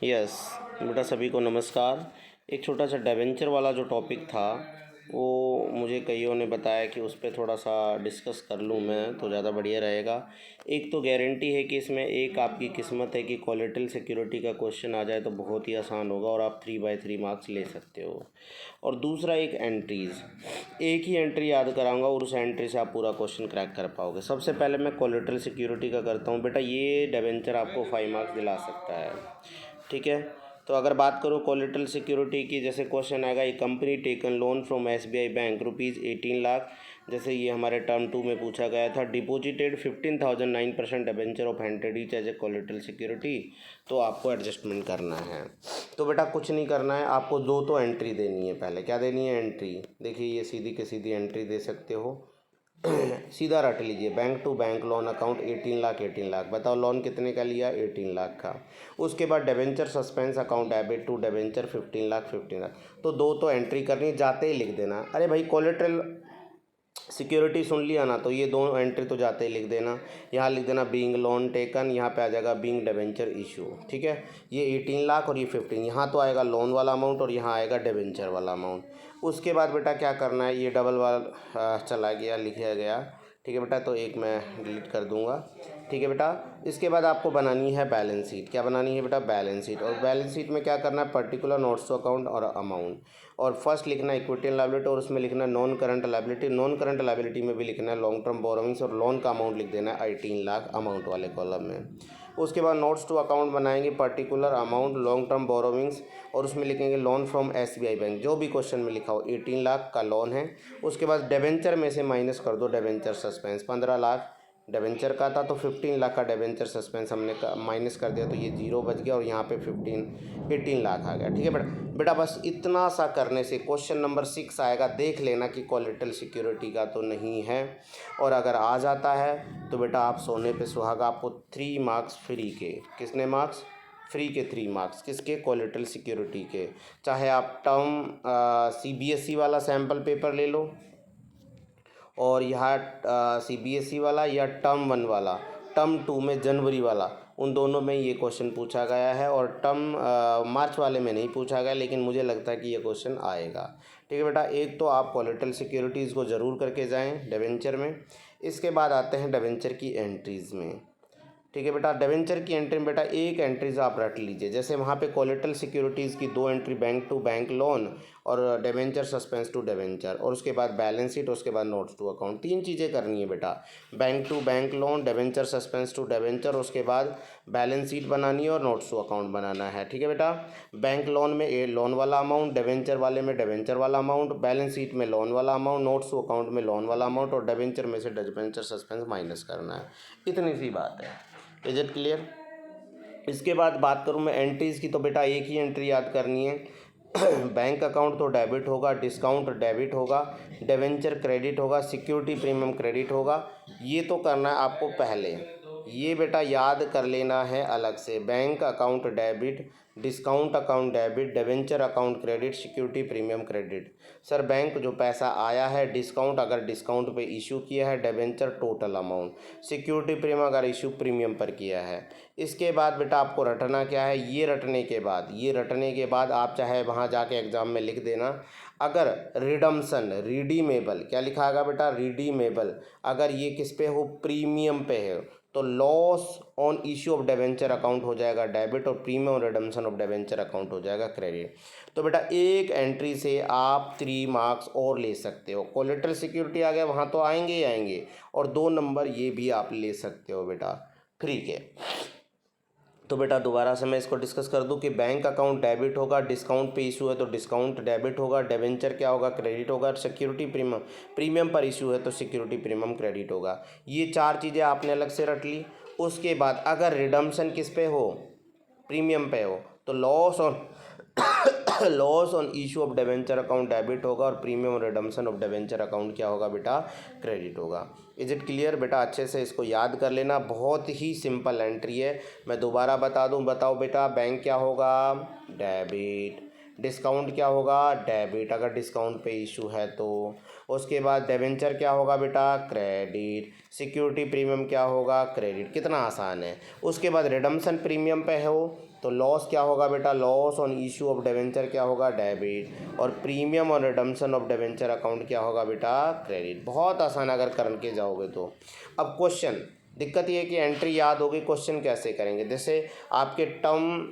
Yes बेटा, सभी को नमस्कार। एक छोटा सा डिबेंचर वाला जो टॉपिक था वो मुझे कईयों ने बताया कि उस पर थोड़ा सा डिस्कस कर लूँ मैं तो ज़्यादा बढ़िया रहेगा। एक तो गारंटी है कि इसमें एक आपकी किस्मत है कि कोलेटरल सिक्योरिटी का क्वेश्चन आ जाए तो बहुत ही आसान होगा और आप 3/3 मार्क्स ले सकते हो। और दूसरा एक एंट्रीज़, एक ही एंट्री याद कराऊंगा और उस एंट्री से आप पूरा क्वेश्चन क्रैक कर पाओगे। सबसे पहले मैं कोलेटरल सिक्योरिटी का करता हूँ। बेटा ये डिबेंचर आपको 5 मार्क्स दिला सकता है, ठीक है। तो अगर बात करो कोलेटरल सिक्योरिटी की, जैसे क्वेश्चन आएगा, a company taken loan from SBI bank ₹18 lakh, जैसे ये हमारे टर्म 2 में पूछा गया था। Deposited 15,000 9% debenture of 100 each as a collateral security. तो आपको एडजस्टमेंट करना है। तो बेटा कुछ नहीं करना है, आपको दो तो एंट्री देनी है। पहले क्या देनी है? एंट्री। देखिए ये सीधी की सीधी एंट्री दे सकते हो। सीधा रट लीजिए, bank to bank loan account 18 lakh. बताओ लोन कितने का लिया? 18 लाख का। उसके बाद debenture suspense account debit to debenture 15 lakh. तो दो तो एंट्री करनी, जाते ही लिख देना। अरे भाई कोलेटरल सिक्योरिटी सुन लिया ना, तो ये दोनों एंट्री तो जाते ही लिख देना। यहाँ लिख देना बीइंग लोन टेकन, यहाँ पे आ जाएगा बीइंग डिबेंचर इशू, ठीक है। ये 18 लाख और ये 15, यहाँ तो आएगा लोन वाला अमाउंट और यहाँ आएगा डिबेंचर वाला अमाउंट। उसके बाद बेटा क्या करना है, ये डबल वाला चला गया, लिखा गया, ठीक है बेटा। तो एक मैं डिलीट कर दूंगा, ठीक है बेटा। इसके बाद आपको बनानी है बैलेंस शीट। क्या बनानी है बेटा? Balance sheet. और बैलेंस शीट में क्या करना है? पर्टिकुलर नोट्स टू अकाउंट और अमाउंट। और फर्स्ट लिखना है इक्विटी एंड लायबिलिटी और उसमें लिखना है non current liability. Non current liability में भी लिखना है लॉन्ग टर्म बोरोइंग्स और लोन का अमाउंट लिख देना है 18 लाख अमाउंट वाले कॉलम में। उसके बाद नोट्स टू अकाउंट बनाएंगे, particular amount, long term borrowings और उसमें लिखेंगे लोन फ्रॉम SBI बैंक, जो भी क्वेश्चन में लिखा हो 18 लाख का लोन है। उसके बाद डिबेंचर में से माइनस कर दो डिबेंचर सस्पेंस, 15 लाख डिबेंचर का था तो 15 लाख का डिबेंचर सस्पेंस हमने माइनस कर दिया तो ये 0 बच गया और यहाँ पे 18 लाख आ गया, ठीक है बेटा। बेटा बस इतना सा करने से क्वेश्चन नंबर 6 आएगा। देख लेना कि कोलेटरल सिक्योरिटी का तो नहीं है, और अगर आ जाता है तो बेटा आप सोने पे सुहागा। आपको 3 मार्क्स फ्री के। किसने मार्क्स? फ्री के 3 मार्क्स। किसके? कोलेटरल सिक्योरिटी के। चाहे आप टर्म CBSE वाला सैम्पल पेपर ले लो और यहाँ CBSE वाला या टर्म 1 वाला, टर्म 2 में जनवरी वाला, उन दोनों में ये क्वेश्चन पूछा गया है। और टर्म मार्च वाले में नहीं पूछा गया, लेकिन मुझे लगता है कि ये क्वेश्चन आएगा, ठीक है बेटा। एक तो आप कोलेटरल सिक्योरिटीज़ को ज़रूर करके जाएं डिबेंचर में। इसके बाद आते हैं डिबेंचर की एंट्रीज़ में, ठीक है बेटा। डिबेंचर की एंट्री में बेटा एक एंट्रीज आप रट लीजिए। जैसे वहाँ पे कोलेटरल सिक्योरिटीज़ की 2 entry, bank to bank loan और डिबेंचर सस्पेंस टू डिबेंचर, और उसके बाद बैलेंस शीट, उसके बाद नोट्स टू अकाउंट। 3 चीज़ें करनी है बेटा, bank to bank loan, debenture suspense to debenture, उसके बाद बैलेंस शीट बनानी है और नोट्स टू अकाउंट बनाना है, ठीक है बेटा। बैंक लोन में लोन वाला अमाउंट, डिबेंचर वाले में डिबेंचर वाला अमाउंट, बैलेंस शीट में लोन वाला अमाउंट, नोट्स टू अकाउंट में लोन वाला अमाउंट और डिबेंचर में से डिबेंचर सस्पेंस माइनस करना है। इतनी सी बात है। Is it clear? इसके बाद बात करूँ मैं एंट्रीज़ की, तो बेटा एक ही एंट्री याद करनी है। बैंक अकाउंट तो डेबिट होगा, डिस्काउंट डेबिट होगा, डिबेंचर क्रेडिट होगा, सिक्योरिटी प्रीमियम क्रेडिट होगा। ये तो करना है आपको पहले, ये बेटा याद कर लेना है अलग से। Bank account debit, discount account debit, debenture account credit, security premium credit. Sir bank जो पैसा आया है, डिस्काउंट अगर डिस्काउंट पे इशू किया है, debenture total amount, security premium अगर इशू प्रीमियम पर किया है। इसके बाद बेटा आपको रटना क्या है? ये रटने के बाद आप चाहे वहाँ जाके एग्ज़ाम में लिख देना, अगर रिडम्सन, रिडीमेबल, क्या लिखा आएगा बेटा? रिडीमेबल, अगर ये किस पे हो? प्रीमियम पे है, तो loss on issue of debenture account हो जाएगा डेबिट और premium redemption of debenture account हो जाएगा क्रेडिट। तो बेटा एक एंट्री से आप 3 मार्क्स और ले सकते हो। कोलेटरल सिक्योरिटी आ गया, वहाँ तो आएंगे ही आएंगे, और 2 नंबर ये भी आप ले सकते हो बेटा, ठीक है। तो बेटा दोबारा से मैं इसको डिस्कस कर दूं कि बैंक अकाउंट डेबिट होगा, डिस्काउंट पे इशू है तो डिस्काउंट डेबिट होगा, डिबेंचर क्या होगा? क्रेडिट होगा, सिक्योरिटी प्रीमियम पर इशू है तो सिक्योरिटी प्रीमियम क्रेडिट होगा। ये 4 चीज़ें आपने अलग से रट ली। उसके बाद अगर रिडम्सन किस पे हो? प्रीमियम पे हो, तो loss on loss on issue of debenture account debit होगा और premium redemption of debenture account क्या होगा बेटा? क्रेडिट होगा। इज इट क्लियर बेटा? अच्छे से इसको याद कर लेना, बहुत ही सिंपल एंट्री है। मैं दोबारा बता दूं, बताओ बेटा बैंक क्या होगा? डेबिट। डिस्काउंट क्या होगा? डेबिट, अगर डिस्काउंट पे इशू है तो। उसके बाद डिबेंचर क्या होगा बेटा? क्रेडिट। सिक्योरिटी प्रीमियम क्या होगा? क्रेडिट। कितना आसान है। उसके बाद रिडम्सन प्रीमियम पे हो तो लॉस क्या होगा बेटा, loss on issue of debenture क्या होगा, डेबिट, और premium on redemption of debenture account क्या होगा बेटा, क्रेडिट। बहुत आसान अगर करके जाओगे तो। अब क्वेश्चन, दिक्कत ये है कि एंट्री याद होगी, क्वेश्चन कैसे करेंगे। जैसे आपके टर्म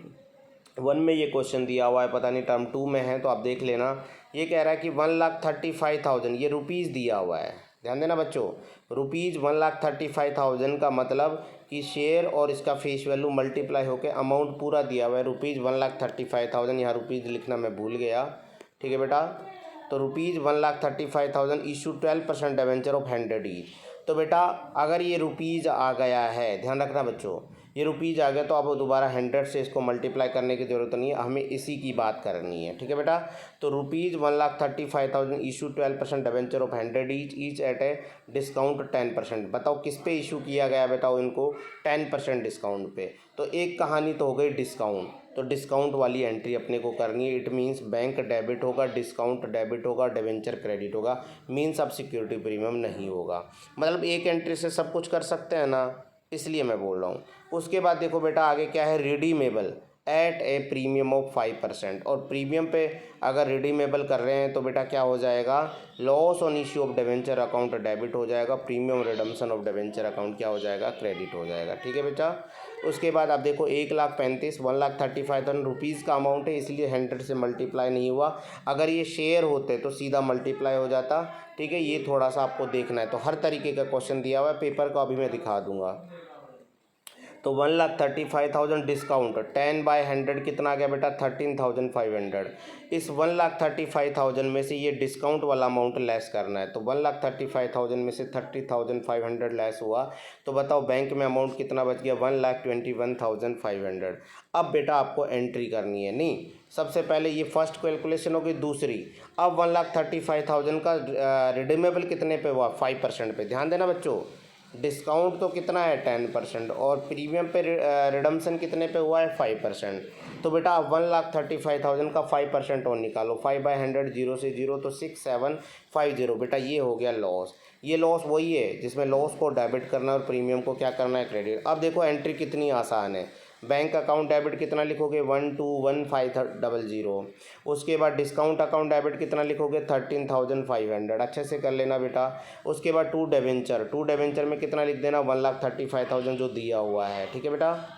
1 में ये क्वेश्चन दिया हुआ है, पता नहीं टर्म 2 में है तो आप देख लेना। ये कह रहा है कि 1,35,000 ये रुपीज़ दिया हुआ है, ध्यान देना बच्चों, रुपीज़ 1,35,000 का मतलब कि शेयर और इसका फेस वैल्यू मल्टीप्लाई होकर अमाउंट पूरा दिया हुआ है रुपीज़ 1,35,000। यहाँ रुपीज़ लिखना मैं भूल गया, ठीक है बेटा। तो rupees 1,35,000 issue 12% debenture of 100 each. तो बेटा अगर ये रुपीज़ आ गया है, ध्यान रखना बच्चों, ये रुपीज़ आ गया तो अब दोबारा 100 से इसको मल्टीप्लाई करने की ज़रूरत नहीं है, हमें इसी की बात करनी है, ठीक है बेटा। तो rupees 1,35,000 issue 12% debenture of 100 each at a discount 10%। बताओ किस पे इशू किया गया, बताओ इनको 10% डिस्काउंट पे। तो एक कहानी तो हो गई डिस्काउंट, तो डिस्काउंट वाली एंट्री अपने को करनी है। इट मीन्स बैंक डेबिट होगा, डिस्काउंट डेबिट होगा, डिबेंचर क्रेडिट होगा, मीन्स अब सिक्योरिटी प्रीमियम नहीं होगा। मतलब एक एंट्री से सब कुछ कर सकते हैं ना, इसलिए मैं बोल रहा हूँ। उसके बाद देखो बेटा आगे क्या है, redeemable at a premium of 5%। और प्रीमियम पे अगर रिडीमेबल कर रहे हैं तो बेटा क्या हो जाएगा, loss on issue of debenture account debit हो जाएगा, premium redemption of debenture account क्या हो जाएगा, क्रेडिट हो जाएगा, ठीक है बेटा। उसके बाद आप देखो 1,35,000 रुपीज़ का अमाउंट है, इसलिए 100 से मल्टीप्लाई नहीं हुआ। अगर ये शेयर होते तो सीधा मल्टीप्लाई हो जाता, ठीक है। ये थोड़ा सा आपको देखना है। तो हर तरीके का क्वेश्चन दिया हुआ है, पेपर को अभी मैं दिखा दूंगा। तो 1,35,000 डिस्काउंट 10/100 कितना आ गया बेटा, 13,500। इस 1,35,000 में से ये डिस्काउंट वाला अमाउंट लेस करना है। तो 1,35,000 में से 30,500 लेस हुआ, तो बताओ बैंक में अमाउंट कितना बच गया, 1,21,500। अब बेटा आपको एंट्री करनी है, नहीं सबसे पहले ये फर्स्ट कैलकुलेशन होगी, दूसरी अब 1,35,000 का रिडीमेबल कितने पे हुआ, 5% पे। ध्यान देना बच्चों, डिस्काउंट तो कितना है 10% और प्रीमियम पे रिडम्पशन कितने पे हुआ है 5%। तो बेटा आप 1,35,000 का 5% और निकालो, 5/100 0 से 0 तो 6,750। बेटा ये हो गया लॉस। ये लॉस वही है जिसमें लॉस को डेबिट करना और प्रीमियम को क्या करना है, क्रेडिट। अब देखो एंट्री कितनी आसान है। बैंक अकाउंट डेबिट कितना लिखोगे, 1,21,500। उसके बाद डिस्काउंट अकाउंट डेबिट कितना लिखोगे, 13,500। अच्छे से कर लेना बेटा। उसके बाद टू डिबेंचर में कितना लिख देना, 1,35,000 जो दिया हुआ है, ठीक है बेटा।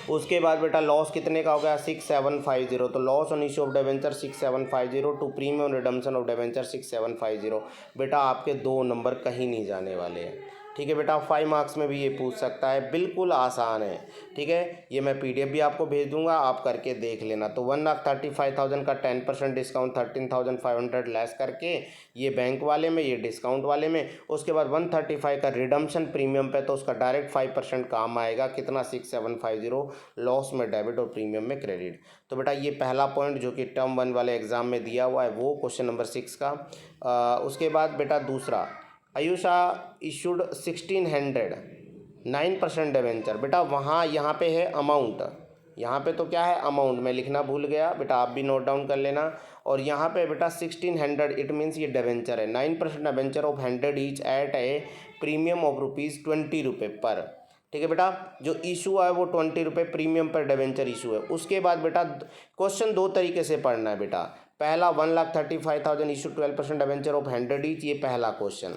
उसके बाद बेटा लॉस कितने का हो गया, 6,750। तो loss on issue of debenture 6,750 to premium redemption of debenture 6,750। बेटा आपके 2 नंबर कहीं नहीं जाने वाले हैं, ठीक है बेटा। 5 मार्क्स में भी ये पूछ सकता है, बिल्कुल आसान है, ठीक है। ये मैं PDF भी आपको भेज दूंगा, आप करके देख लेना। तो 1,35,000 का 10% डिस्काउंट 13,500 लेस करके, ये बैंक वाले में, ये डिस्काउंट वाले में। उसके बाद 135 का रिडम्पशन प्रीमियम पे, तो उसका डायरेक्ट 5% काम आएगा, कितना 6,750 लॉस में डेबिट और प्रीमियम में क्रेडिट। तो बेटा ये पहला पॉइंट जो कि टर्म 1 वाले एग्जाम में दिया हुआ है, वो क्वेश्चन नंबर 6 का। उसके बाद बेटा दूसरा, आयुषा इशूड 1,600 9% डिबेंचर। बेटा वहाँ यहाँ पे है अमाउंट, यहाँ पे तो क्या है अमाउंट, मैं लिखना भूल गया बेटा, आप भी नोट डाउन कर लेना। और यहाँ पे बेटा 1,600 इट मीन्स ये डिबेंचर है, 9% debenture of 100 each at a premium of ₹20 पर, ठीक है बेटा। जो इशू है वो 20 रुपये प्रीमियम पर डिबेंचर इशू है। उसके बाद बेटा क्वेश्चन 2 तरीके से पढ़ना है बेटा। पहला 1,35,000 इशू 12% डिबेंचर ऑफ 100 ईच, ये पहला question.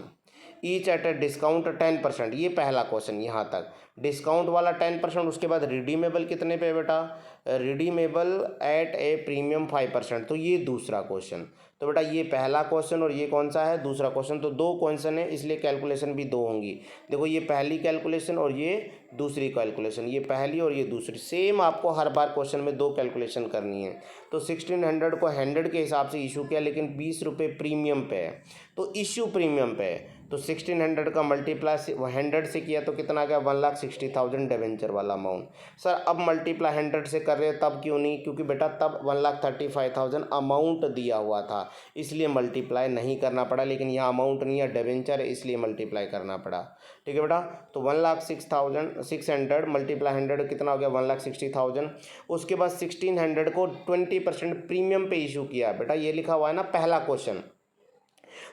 Each at a discount 10%, ये पहला क्वेश्चन यहाँ तक। डिस्काउंट वाला 10%, उसके बाद रिडीमेबल कितने पे बेटा, रिडीमेबल एट ए प्रीमियम 5%, तो ये दूसरा क्वेश्चन। तो बेटा ये पहला क्वेश्चन और ये कौन सा है, दूसरा क्वेश्चन। तो 2 क्वेश्चन है, इसलिए कैलकुलेशन भी 2 होंगी। देखो ये पहली कैलकुलेशन और ये दूसरी कैलकुलेशन, ये पहली और ये दूसरी। सेम आपको हर बार क्वेश्चन में 2 कैलकुलेशन करनी है। तो 1,600 को 100 के हिसाब से इशू किया, लेकिन 20 रुपये प्रीमियम पे है, तो इशू प्रीमियम पे है। तो 1,600 का मल्टीप्लाई 100 से किया तो कितना आ गया, 1,60,000 डिबेंचर वाला अमाउंट। सर अब मल्टीप्लाई 100 से कर रहे हैं, तब क्यों नहीं, क्योंकि बेटा तब 1,35,000 अमाउंट दिया हुआ था, इसलिए मल्टीप्लाई नहीं करना पड़ा। लेकिन यहाँ अमाउंट नहीं है, डिबेंचर है, इसलिए मल्टीप्लाई करना पड़ा, ठीक है बेटा। तो 1,06,600 मल्टीप्लाई 100 कितना हो गया, 1,60,000। उसके बाद 1,600 को 20% प्रीमियम पे इशू किया बेटा, ये लिखा हुआ है ना पहला क्वेश्चन।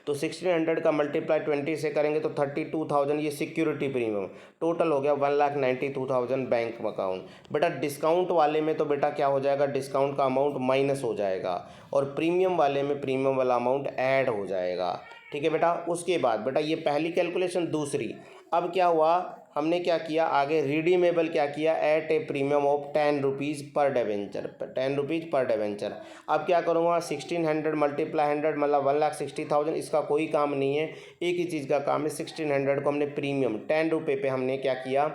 तो 1600 का मल्टीप्लाई 20 से करेंगे तो 32,000 ये सिक्योरिटी प्रीमियम, टोटल हो गया 1,92,000 बैंक अकाउंट। बेटा डिस्काउंट वाले में तो बेटा क्या हो जाएगा, डिस्काउंट का अमाउंट माइनस हो जाएगा और प्रीमियम वाले में प्रीमियम वाला अमाउंट ऐड हो जाएगा। ठीक है बेटा। उसके बाद बेटा ये पहली कैलकुलेशन। दूसरी, अब क्या हुआ, हमने क्या किया आगे, रिडीमेबल क्या किया, at a premium of 10 rupees per debenture, 10 rupees per debenture. अब क्या करूँगा, 1600 मल्टीप्लाई 100 मतलब 1,60,000, इसका कोई काम नहीं है, एक ही चीज़ का काम है। 1600 को हमने प्रीमियम 10 रुपये पे हमने क्या किया,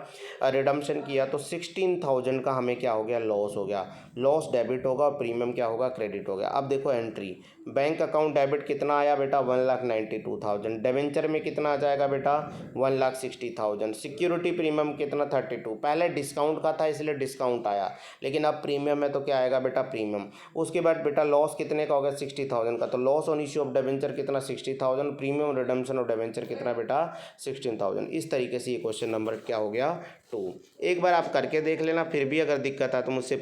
रिडम्पशन किया, तो 16,000 का हमें क्या हो गया, लॉस हो गया। लॉस डेबिट होगा और प्रीमियम क्या होगा, क्रेडिट हो गया। अब देखो एंट्री, बैंक अकाउंट डेबिट कितना आया बेटा, 1,92,000। डिवेंचर में कितना आ जाएगा बेटा, 1,60,000। सिक्योरिटी प्रीमियम कितना, 32। पहले डिस्काउंट का था इसलिए डिस्काउंट आया, लेकिन अब प्रीमियम है तो क्या आएगा बेटा, प्रीमियम। उसके बाद बेटा लॉस कितने का होगा, 60,000 का, तो loss on issue of debenture कितना, 60,000। प्रीमियम रिडम्पशन ऑफ डिवेंचर कितना बेटा, 16,000। इस तरीके से ये क्वेश्चन नंबर क्या हो गया, 2। एक बार आप करके देख लेना, फिर भी अगर दिक्कत है तो मुझसे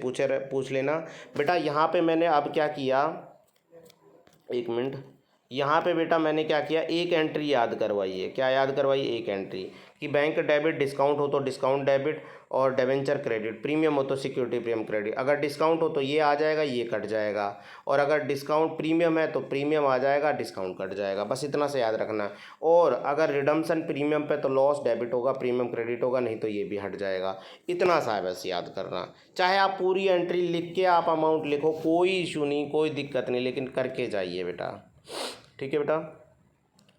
पूछ लेना। बेटा यहाँ पे मैंने अब क्या किया, एक मिनट, यहाँ पे बेटा मैंने क्या किया, एक एंट्री याद करवाई है। क्या याद करवाई, एक एंट्री कि बैंक डेबिट, डिस्काउंट हो तो डिस्काउंट डेबिट और डिवेंचर क्रेडिट, प्रीमियम हो तो सिक्योरिटी प्रीमियम क्रेडिट। अगर डिस्काउंट हो तो ये आ जाएगा, ये कट जाएगा, और अगर डिस्काउंट प्रीमियम है तो प्रीमियम आ जाएगा, डिस्काउंट कट जाएगा। बस इतना से याद रखना। और अगर रिडम्पशन प्रीमियम पे तो लॉस डेबिट होगा, प्रीमियम क्रेडिट होगा, नहीं तो ये भी हट जाएगा। इतना सा है बस याद करना। चाहे आप पूरी एंट्री लिख के आप अमाउंट लिखो, कोई इशू नहीं, कोई दिक्कत नहीं, लेकिन करके जाइए बेटा। ठीक है बेटा।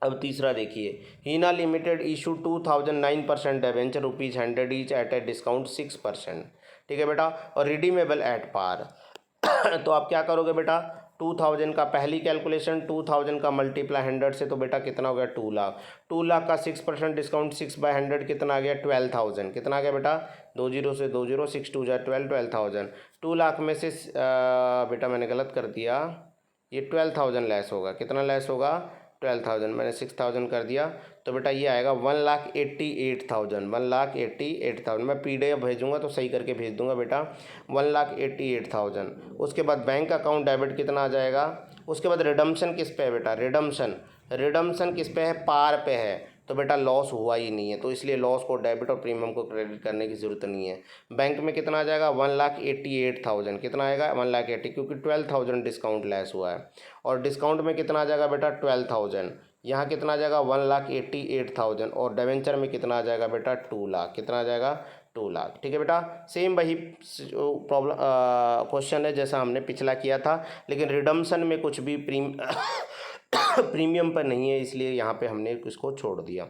अब तीसरा देखिए, Heena limited issue 2009% debenture ₹100 each at a discount 6%। ठीक है बेटा, और रिडीमेबल एट पार। तो आप क्या करोगे बेटा, 2000 का पहली कैलकुलेशन, 2000 का मल्टीप्लाई 100 से, तो बेटा कितना हो गया, 2 लाख। 2 लाख का 6% डिस्काउंट, 6/100 कितना आ गया, 12,000। कितना आ गया बेटा, 2 0 से 2 0, 6 2 12, 12,000। 2 लाख में से बेटा मैंने गलत कर दिया, ये 12,000 लेस होगा। कितना लेस होगा, 12,000। मैंने 6,000 कर दिया, तो बेटा ये आएगा 1,88,000, 1,88,000। मैं PDF भेजूंगा तो सही करके भेज दूंगा बेटा, 1,88,000। उसके बाद बैंक अकाउंट डेबिट कितना आ जाएगा। उसके बाद रिडम्पशन किस पे है बेटा, रिडम्पशन किस पे है, पार पे है, तो बेटा लॉस हुआ ही नहीं है, तो इसलिए लॉस को डेबिट और प्रीमियम को क्रेडिट करने की ज़रूरत नहीं है। बैंक में कितना आ जाएगा, 1,88,000। कितना आएगा, 1,80,000, क्योंकि 12,000 डिस्काउंट लेस हुआ है। और डिस्काउंट में कितना आ जाएगा बेटा, 12,000। यहाँ कितना आ जाएगा, 1,88,000। और डिवेंचर में कितना आ जाएगा बेटा, 2 लाख। कितना आ जाएगा, 2 लाख। ठीक है बेटा। सेम वही प्रॉब्लम क्वेश्चन है जैसा हमने पिछला किया था, लेकिन रिडम्पशन में कुछ भी प्रीमियम पर नहीं है, इसलिए यहाँ पे हमने इसको छोड़ दिया।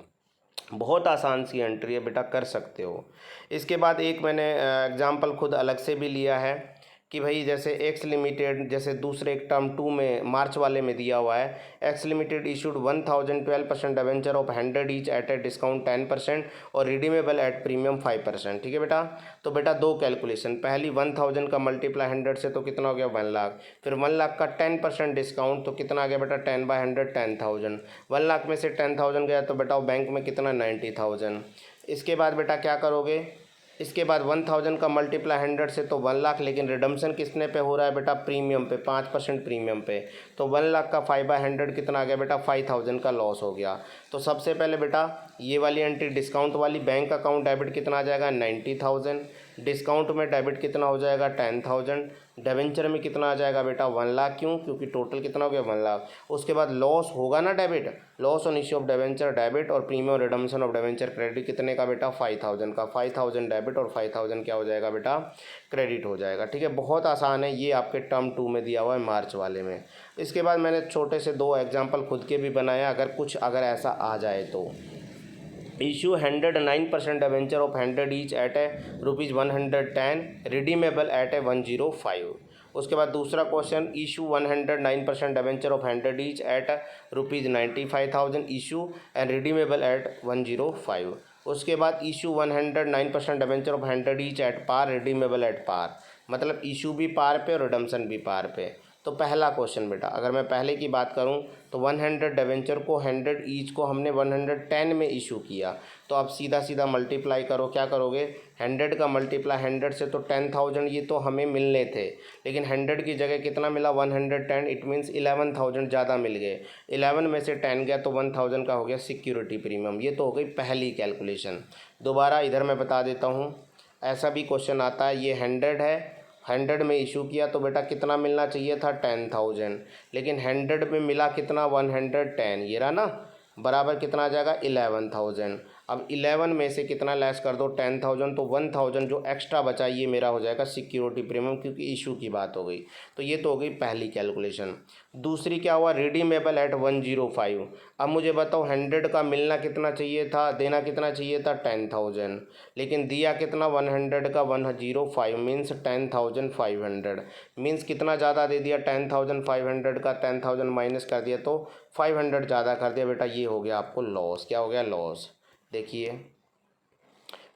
बहुत आसान सी एंट्री है बेटा, कर सकते हो। इसके बाद एक मैंने एग्जांपल खुद अलग से भी लिया है कि भाई जैसे एक्स लिमिटेड, जैसे दूसरे एक टर्म 2 में मार्च वाले में दिया हुआ है, x limited issued 1,012% debenture of 100 each at a discount 10% और रिडीमेबल एट प्रीमियम 5%। ठीक है बेटा। तो बेटा दो कैलकुलेशन, पहली 1,000 का मल्टीप्लाई 100 से, तो कितना हो गया, 1 लाख। फिर 1 लाख का 10% डिस्काउंट, तो कितना आ गया बेटा, 10/100, 10,000। 1 लाख में से 10,000 गया तो बेटा बैंक में कितना, 90,000। इसके बाद बेटा क्या करोगे, इसके बाद 1,000 का मल्टीप्लाई 100 से, तो 1 लाख, लेकिन रिडम्पशन किसने पे हो रहा है बेटा, प्रीमियम पे, 5% प्रीमियम पे, तो 1 लाख का 5/100 कितना आ गया बेटा, 5,000 का लॉस हो गया। तो सबसे पहले बेटा ये वाली एंट्री डिस्काउंट वाली, बैंक अकाउंट डेबिट कितना आ जाएगा, 90,000। डिस्काउंट में डेबिट कितना हो जाएगा, 10,000। डिवेंचर में कितना आ जाएगा बेटा, 1 लाख। क्यों, क्योंकि टोटल कितना हो गया, 1 लाख। उसके बाद लॉस होगा ना debit, loss on issue of debenture debit और premium redemption of debenture credit कितने का बेटा, 5,000 का। 5,000 डेबिट और 5,000 क्या हो जाएगा बेटा, क्रेडिट हो जाएगा। ठीक है, बहुत आसान है, ये आपके टर्म 2 में दिया हुआ है, मार्च वाले में। इसके बाद मैंने छोटे से 2 एग्जाम्पल खुद के भी बनाया, अगर ऐसा आ जाए तो। Issue 109% debenture of 100 each at a ₹110, redeemable at a 105। उसके बाद दूसरा question, issue 109% debenture of 100 each at ₹95,000 issue and redeemable at 105। उसके बाद issue 109% debenture of 100 each at par, redeemable at par, मतलब इशू भी पार पे और रिडम्पशन भी पार पे। तो पहला क्वेश्चन बेटा, अगर मैं पहले की बात करूं तो 100 डिवेंचर को 100 ईच को हमने 110 में इशू किया, तो आप सीधा सीधा मल्टीप्लाई करो, क्या करोगे, 100 का मल्टीप्लाई 100 से तो 10,000 ये तो हमें मिलने थे, लेकिन 100 की जगह कितना मिला 110, इट मीन्स 11,000 ज़्यादा मिल गए। 11 में से 10 गया तो 1,000 का हो गया सिक्योरिटी प्रीमियम। ये तो हो गई पहली कैलकुलेशन। दोबारा इधर मैं बता देता हूँ, ऐसा भी क्वेश्चन आता है, ये 100 है, 100 में इशू किया तो बेटा कितना मिलना चाहिए था 10,000, लेकिन 100 में मिला कितना 110, ये रहा ना, बराबर कितना आ जाएगा 11,000। अब 11 में से कितना लेस कर दो 10,000, तो 1,000 जो एक्स्ट्रा बचा ये मेरा हो जाएगा सिक्योरिटी प्रीमियम, क्योंकि इशू की बात हो गई। तो ये तो हो गई पहली कैलकुलेशन। दूसरी क्या हुआ, रिडीमेबल एट 105। अब मुझे बताओ 100 का मिलना कितना चाहिए था, देना कितना चाहिए था 10,000, लेकिन दिया कितना 100 का 105 मीन्स 10,500, मीन्स कितना ज़्यादा दे दिया 10,500 का 10,000 माइनस कर दिया तो 500 ज़्यादा कर दिया। बेटा ये हो गया आपको लॉस। क्या हो गया लॉस, देखिए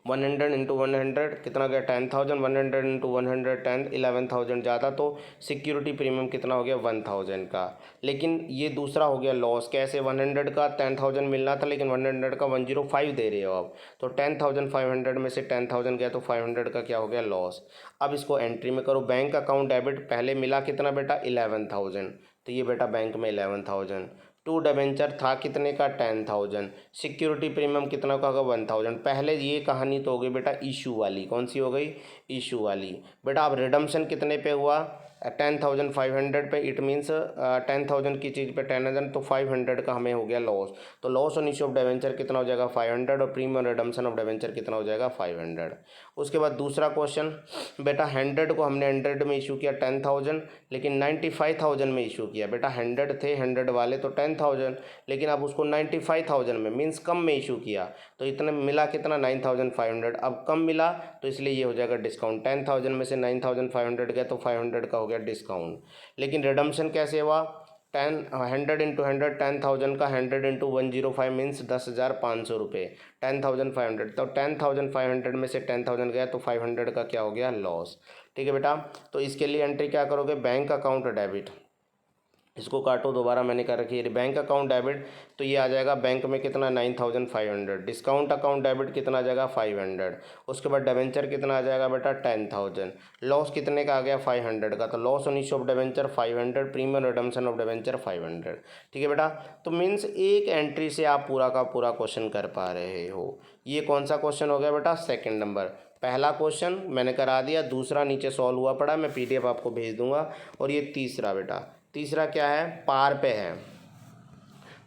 100 इंटू 100 कितना हो गया 10,000, 100 इंटू 110 11,000 ज़्यादा, तो सिक्योरिटी प्रीमियम कितना हो गया 1,000 का। लेकिन ये दूसरा हो गया लॉस, कैसे 100 का 10,000 मिलना था लेकिन 100 का 105 दे रहे हो आप, तो 10,500 में से 10,000 गया तो 500 का क्या हो गया लॉस। अब इसको एंट्री में करो, बैंक अकाउंट डेबिट, पहले मिला कितना बेटा 11,000, तो ये बेटा बैंक में 11,000। टू डिबेंचर था कितने का 10,000, सिक्योरिटी प्रीमियम कितना का होगा 1,000। पहले ये कहानी तो हो गई बेटा इशू वाली, कौन सी हो गई इशू वाली। बेटा अब रिडम्पशन कितने पे हुआ 10,500 पे, इट मीन्स 10,000 की चीज़ पे 10,000, तो 500 का हमें हो गया लॉस। तो loss on issue of debenture कितना हो जाएगा 500, और प्रीमियम रिडम्पशन ऑफ डिबेंचर कितना हो जाएगा 500। उसके बाद दूसरा क्वेश्चन, बेटा 100 को हमने 100 में इशू किया 10,000, लेकिन 95,000 में इशू किया। बेटा 100 थे 100 वाले तो 10,000, लेकिन अब उसको 95,000 में मीन्स कम में इशू किया, तो इतने मिला कितना 9,500। अब कम मिला तो इसलिए ये हो जाएगा डिस्काउंट, 10,000 में से 9,500 गया तो 500 का हो गया डिस्काउंट। लेकिन रिडम्पशन कैसे हुआ 100 इंटू 100 10,000 का 100 इंटू 105 मीन्स 10,500 रुपये, 10,500, तो 10,500 में से 10,000 गया तो 500 का क्या हो गया लॉस। ठीक है बेटा, तो इसके लिए एंट्री क्या करोगे, बैंक अकाउंट डेबिट, इसको काटो, दोबारा मैंने कर रखी है बैंक अकाउंट डेबिट, तो ये आ जाएगा बैंक में कितना 9,500, डिस्काउंट अकाउंट डेबिट कितना आ जाएगा 500, उसके बाद डिबेंचर कितना आ जाएगा बेटा 10,000, लॉस कितने का आ गया 500 का, तो loss on issue of debenture 500, premium redemption of debenture 500। ठीक है बेटा, तो मीन्स एक एंट्री से आप पूरा का पूरा क्वेश्चन कर पा रहे हो। ये कौन सा क्वेश्चन हो गया बेटा सेकेंड नंबर। पहला क्वेश्चन मैंने करा दिया, दूसरा नीचे सॉल्व हुआ पड़ा, मैं PDF आपको भेज दूंगा। और ये तीसरा बेटा, तीसरा क्या है पार पे है,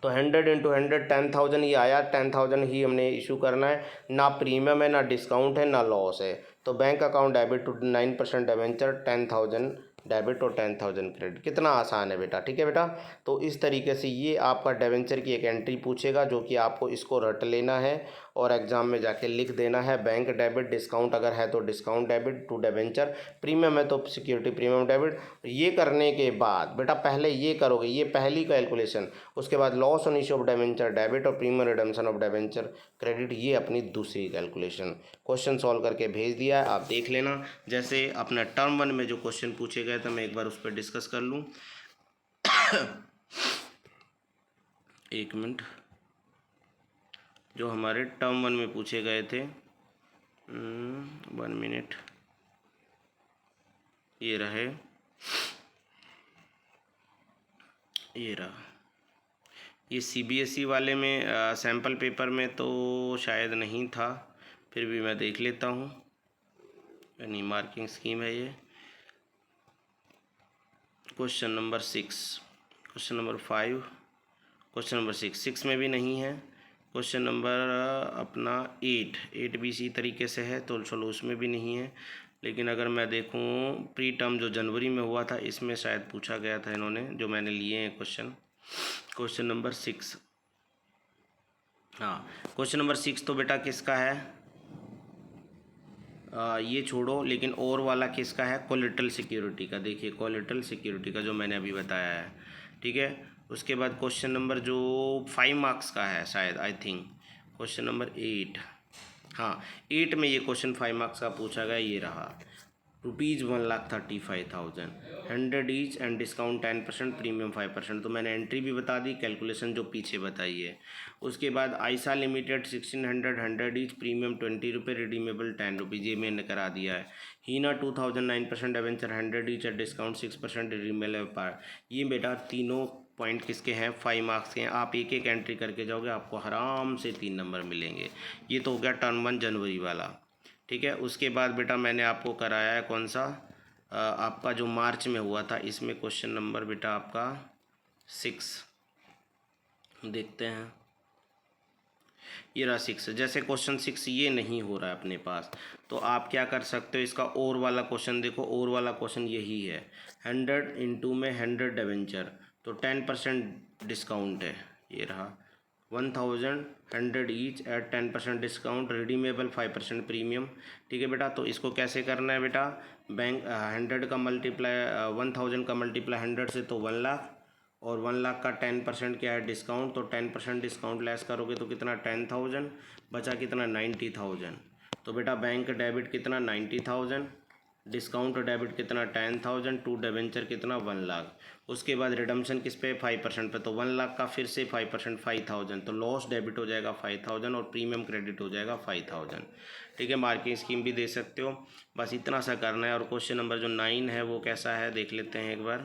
तो 100 इंटू 100 10,000 ये आया, 10,000 ही हमने इशू करना है, ना प्रीमियम है ना डिस्काउंट है ना लॉस है। तो bank account debit to 9% debenture 10,000 debit और 10,000 क्रेडिट, कितना आसान है बेटा। ठीक है बेटा, तो इस तरीके से ये आपका डिबेंचर की एक एंट्री पूछेगा जो कि आपको इसको रट लेना है और एग्जाम में जाके लिख देना है। बैंक डेबिट, डिस्काउंट अगर है तो discount debit to debenture, premium है तो सिक्योरिटी प्रीमियम डेबिट। ये करने के बाद बेटा पहले ये करोगे, ये पहली कैलकुलेशन, उसके बाद loss on issue of debenture debit और premium redemption of debenture credit, ये अपनी दूसरी कैलकुलेशन। क्वेश्चन सॉल्व करके भेज दिया है, आप देख लेना। जैसे अपना टर्म 1 में जो क्वेश्चन पूछे गए थे मैं एक बार उस पर डिस्कस कर लूँ। एक मिनट, जो हमारे टर्म 1 में पूछे गए थे 1 मिनट, ये रहे, ये रहा, ये CBSE वाले में सैम्पल पेपर में तो शायद नहीं था, फिर भी मैं देख लेता हूँ, यानी मार्किंग स्कीम है ये। Question number 6, question number 5, question number 6 में भी नहीं है। क्वेश्चन नंबर अपना 8 भी इसी तरीके से है, तो चलो उसमें भी नहीं है। लेकिन अगर मैं देखूं प्री टर्म जो जनवरी में हुआ था इसमें शायद पूछा गया था इन्होंने, जो मैंने लिए हैं क्वेश्चन। क्वेश्चन नंबर 6, हाँ क्वेश्चन नंबर 6 तो बेटा किसका है, ये छोड़ो, लेकिन और वाला किसका है, कोलेटरल सिक्योरिटी का। देखिए कोलेटरल सिक्योरिटी का जो मैंने अभी बताया है, ठीक है। उसके बाद क्वेश्चन नंबर जो 5 मार्क्स का है शायद, आई थिंक क्वेश्चन नंबर 8, हाँ 8 में ये क्वेश्चन 5 मार्क्स का पूछा गया, ये रहा। ₹1,35,000, 100 ईच एंड डिस्काउंट 10%, प्रीमियम 5%। तो मैंने एंट्री भी बता दी, कैलकुलेशन जो पीछे बताई है। उसके बाद Ayesha limited 1600, 100 each, premium ₹20, redeemable ₹10, ये मैंने करा दिया है। Heena 2000, 9% debenture, 100 each at discount 6%, redeemable par. ये बेटा तीनों पॉइंट किसके हैं, 5 मार्क्स के हैं। आप एक एक एंट्री करके जाओगे, आपको आराम से 3 नंबर मिलेंगे। ये तो हो गया टर्म 1 जनवरी वाला, ठीक है। उसके बाद बेटा मैंने आपको कराया है कौन सा, आपका जो मार्च में हुआ था, इसमें क्वेश्चन नंबर बेटा आपका 6 देखते हैं। ये रहा 6। जैसे क्वेश्चन 6 ये नहीं हो रहा है अपने पास, तो आप क्या कर सकते हो, इसका और वाला क्वेश्चन देखो। और वाला क्वेश्चन यही है, 100 इंटू में 100 डिवेंचर, तो 10% डिस्काउंट है। ये रहा 1000, 100 each eight 10% discount, redeemable 5% premium, ठीक है बेटा। तो इसको कैसे करना है बेटा, बैंक 100 का मल्टीप्लाई 1000 का मल्टीप्लाई 100 से, तो 1 लाख, और 1 लाख का 10% क्या है, डिस्काउंट। तो 10% डिस्काउंट लेस करोगे तो कितना, 10,000 बचा, कितना 90,000। तो बेटा बैंक डेबिट कितना 90,000, डिस्काउंट डेबिट कितना 10,000, टू डिवेंचर कितना 1 लाख। उसके बाद रिडम्पशन किस पे, 5% पे, तो 1 लाख का फिर से 5% 5,000, तो लॉस डेबिट हो जाएगा 5,000 और प्रीमियम क्रेडिट हो जाएगा 5,000, ठीक है। मार्किंग स्कीम भी दे सकते हो, बस इतना सा करना है। और क्वेश्चन नंबर जो 9 है वो कैसा है देख लेते हैं एक बार।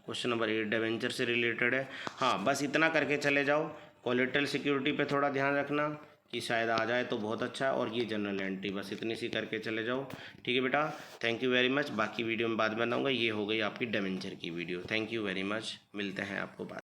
क्वेश्चन नंबर 8 डिवेंचर से रिलेटेड है। हाँ, बस इतना करके चले जाओ। कोलेटरल सिक्योरिटी पे थोड़ा ध्यान रखना कि शायद आ जाए तो बहुत अच्छा है, और ये जनरल एंट्री, बस इतनी सी करके चले जाओ, ठीक है बेटा। Thank you very much. बाकी वीडियो में बाद में बनाऊँगा। ये हो गई आपकी डिवेंचर की video. Thank you very much, मिलते हैं आपको बाद।